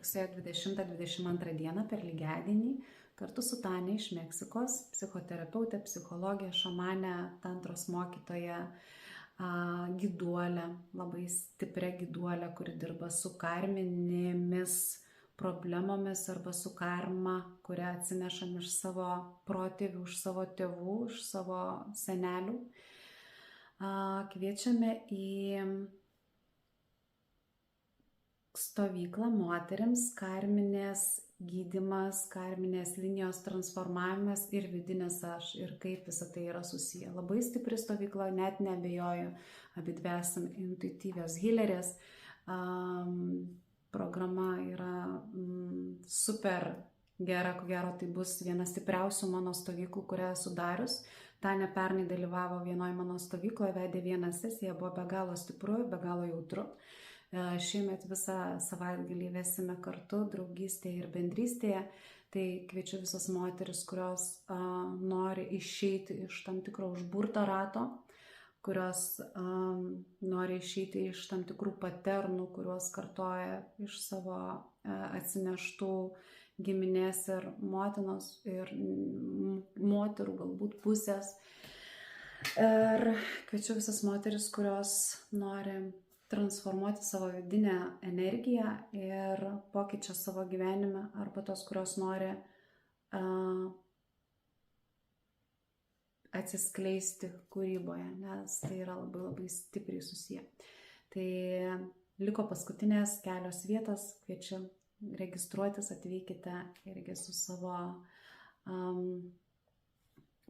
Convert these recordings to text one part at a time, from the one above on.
rugsėjo 20-22 dieną per lygiadienį kartu su Tania iš Meksikos, psichoterapeutė, psichologė, šamanė, tantros mokytoja, gyduolė, labai stipria gyduolė, kuri dirba su karminėmis problemomis arba su karma, kurią atsinešam iš savo protėvių, iš savo tėvų, iš savo senelių. Kviečiame į stovyklą moterims, karminės gydymas, karminės linijos transformavimas ir vidinis aš ir kaip visa tai yra susiję. Labai stipri stovykla, net neabejoju, abidvi esam intuityvios healerės. Programa yra super gera, ko gero tai bus viena stipriausių mano stovyklų, kurią esu darius. Tania pernai dalyvavo vienoje mano stovykloje, vedė vieną sesiją, buvo be galo stipru, be galo jautru. Šiemet visą savaitgalį vesime kartu draugystėje ir bendrystėje. Tai kviečiu visas moteris, kurios nori išeiti iš tam tikro užburto rato, kurios nori išeiti iš tam tikrų paternų, kuriuos kartoja iš savo atsineštų giminės ir motinos ir moterų galbūt pusės. Ir kviečiu visas moteris, kurios nori transformuoti savo vidinę energiją ir pokyčią savo gyvenime, arba tos, kurios nori atsiskleisti kūryboje, nes tai yra labai labai stipriai susiję. Tai liko paskutinės kelios vietos, kviečiu registruotis, atvykite irgi su savo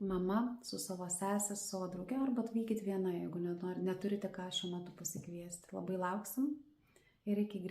mama, su savo sesė, su savo drauge, arba atvykit viena, jeigu neturite ką šiuo metu pasikviesti. Labai lauksim ir iki greitai.